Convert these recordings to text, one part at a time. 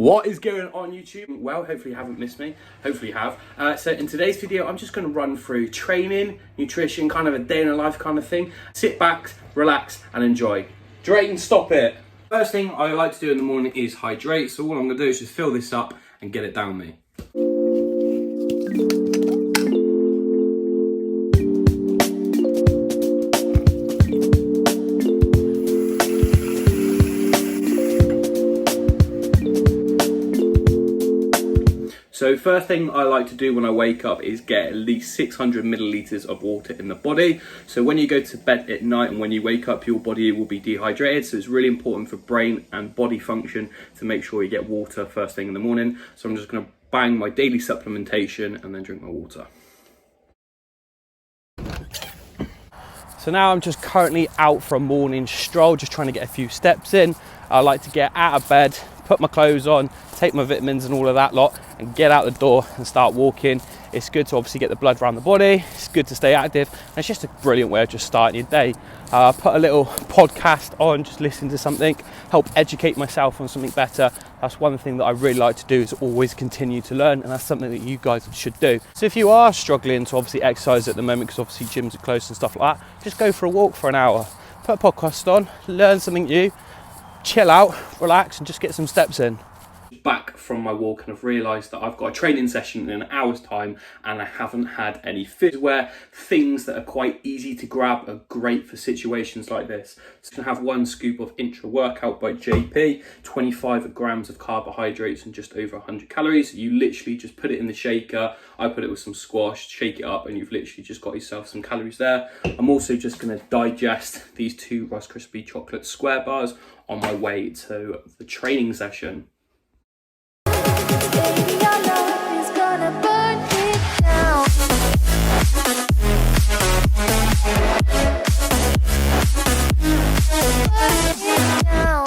What is going on YouTube? Well, hopefully you haven't missed me. Hopefully you have. So in today's video, I'm just going to run through training, nutrition, kind of a day in a life kind of thing. Sit back, relax and enjoy. Drain, stop it. First thing I like to do in the morning is hydrate. So all I'm going to do is just fill this up and get it down me. So first thing I like to do when I wake up is get at least 600 millilitres of water in the body. So when you go to bed at night and when you wake up, your body will be dehydrated. So it's really important for brain and body function to make sure you get water first thing in the morning. So I'm just going to bang my daily supplementation and then drink my water. So now I'm just currently out for a morning stroll, just trying to get a few steps in. I like to get out of bed, put my clothes on, take my vitamins and all of that lot and get out the door and start walking. It's good to obviously get the blood around the body. It's good to stay active. And it's just a brilliant way of just starting your day. Put a little podcast on, just listen to something, help educate myself on something better. That's one thing that I really like to do, is always continue to learn, and that's something that you guys should do. So if you are struggling to obviously exercise at the moment, because obviously gyms are closed and stuff like that, just go for a walk for an hour. Put a podcast on, learn something new, chill out, relax and just get some steps in. Back from my walk and I've realised that I've got a training session in an hour's time and I haven't had any food, where things that are quite easy to grab are great for situations like this. So I have 1 scoop of intra workout by JP, 25 grams of carbohydrates and just over 100 calories. You literally just put it in the shaker. I put it with some squash, shake it up, and you've literally just got yourself some calories there. I'm also just going to digest these 2 Rice Krispie chocolate square bars on my way to the training session. Baby, your love is gonna burn it down. Burn it down.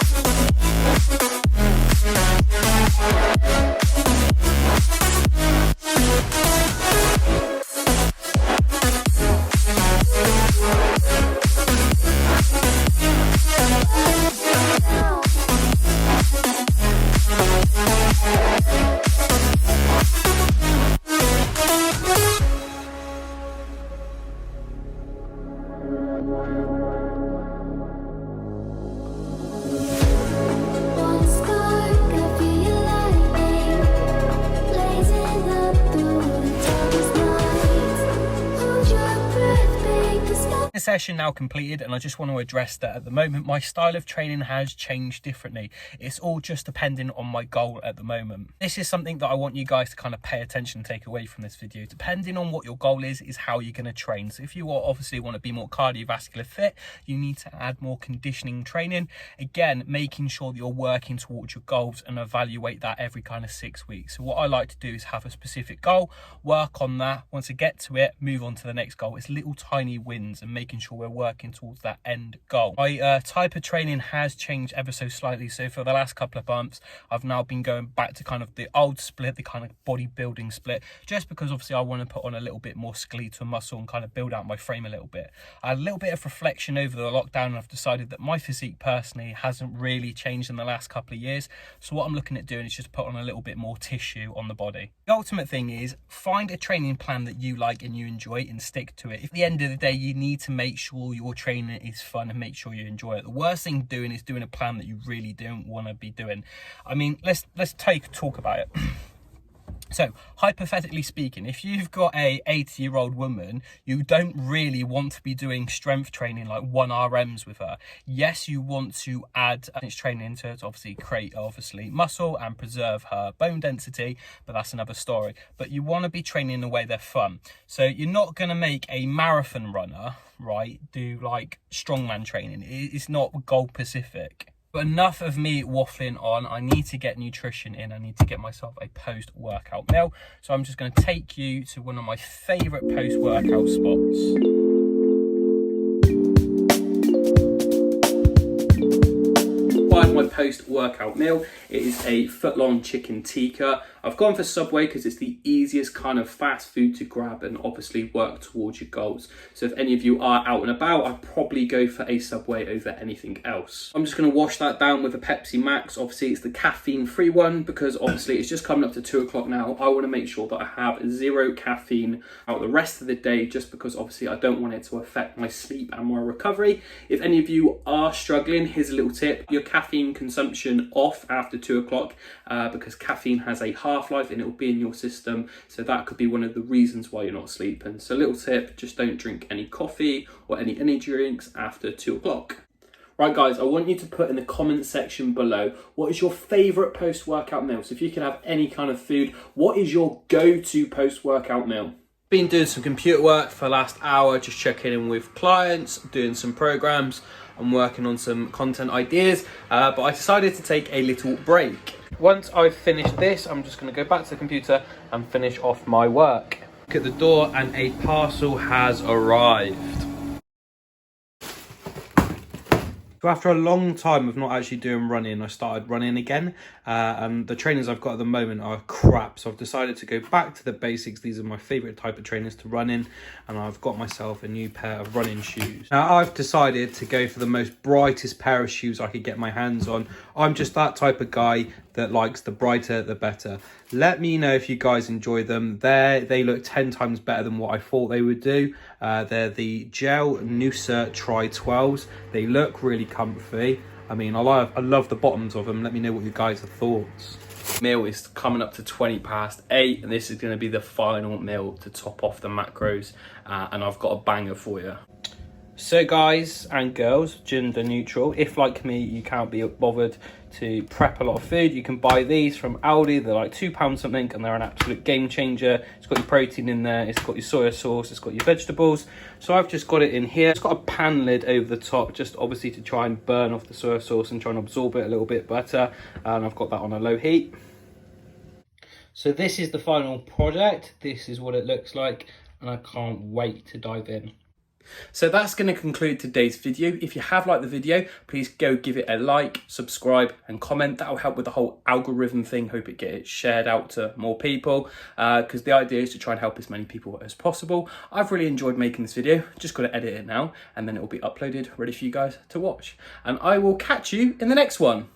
Session now completed, and I just want to address that at the moment my style of training has changed differently. It's all just depending on my goal at the moment. This is something that I want you guys to kind of pay attention and take away from this video. Depending on what your goal is how you're going to train. So if you obviously want to be more cardiovascular fit, you need to add more conditioning training. Again, making sure that you're working towards your goals and evaluate that every kind of 6 weeks. So what I like to do is have a specific goal, work on that. Once I get to it, move on to the next goal. It's little tiny wins and making sure we're working towards that end goal. My type of training has changed ever so slightly. So for the last couple of months, I've now been going back to kind of the old split, the kind of bodybuilding split, just because obviously I want to put on a little bit more skeletal muscle and kind of build out my frame a little bit. I had a little bit of reflection over the lockdown, and I've decided that my physique personally hasn't really changed in the last couple of years. So what I'm looking at doing is just put on a little bit more tissue on the body. The ultimate thing is find a training plan that you like and you enjoy and stick to it. At the end of the day, you need to make sure your training is fun and make sure you enjoy it. The worst thing doing is doing a plan that you really don't want to be doing. I mean, let's talk about it. So hypothetically speaking, if you've got a 80-year-old woman, you don't really want to be doing strength training like 1 RMs with her. Yes, you want to add training into it to obviously create muscle and preserve her bone density, but that's another story. But you want to be training in a way they're fun. So you're not going to make a marathon runner, right, do like strongman training. It's not goal specific. But enough of me waffling on. I need to get nutrition in. I need to get myself a post-workout meal. So I'm just going to take you to one of my favourite post-workout spots. My post-workout meal. It is a foot-long chicken tikka. I've gone for Subway because it's the easiest kind of fast food to grab and obviously work towards your goals. So if any of you are out and about, I'd probably go for a Subway over anything else. I'm just going to wash that down with a Pepsi Max. Obviously it's the caffeine free one because obviously it's just coming up to 2 o'clock now. I want to make sure that I have 0 caffeine out the rest of the day, just because obviously I don't want it to affect my sleep and my recovery. If any of you are struggling, here's a little tip: your caffeine consumption off after 2 o'clock because caffeine has a half-life and it will be in your system, so that could be one of the reasons why you're not sleeping. So little tip, just don't drink any coffee or any energy drinks after 2 o'clock. Right guys, I want you to put in the comment section below, what is your favourite post-workout meal? So if you could have any kind of food, what is your go-to post-workout meal? Been doing some computer work for the last hour, just checking in with clients, doing some programs. I'm working on some content ideas, but I decided to take a little break. Once I've finished this, I'm just going to go back to the computer and finish off my work. Look at the door and a parcel has arrived. So after a long time of not actually doing running, I started running again. And the trainers I've got at the moment are crap. So I've decided to go back to the basics. These are my favourite type of trainers to run in. And I've got myself a new pair of running shoes. Now I've decided to go for the most brightest pair of shoes I could get my hands on. I'm just that type of guy that likes the brighter the better. Let me know if you guys enjoy them. They look 10 times better than what I thought they would do. They're the Gel Noosa Tri 12s. They look really comfy. I mean, I love the bottoms of them. Let me know what you guys' thoughts. Meal is coming up to 8:20, and this is going to be the final meal to top off the macros, and I've got a banger for you. So guys and girls, gender neutral, if like me you can't be bothered to prep a lot of food, you can buy these from Aldi. They're like £2 something and they're an absolute game changer. It's got your protein in there, it's got your soya sauce, it's got your vegetables. So I've just got it in here. It's got a pan lid over the top, just obviously to try and burn off the soya sauce and try and absorb it a little bit better. And I've got that on a low heat. So this is the final product. This is what it looks like and I can't wait to dive in. So that's going to conclude today's video. If you have liked the video, please go give it a like, subscribe and comment. That will help with the whole algorithm thing. Hope it gets shared out to more people because the idea is to try and help as many people as possible. I've really enjoyed making this video. Just got to edit it now and then it will be uploaded ready for you guys to watch. And I will catch you in the next one.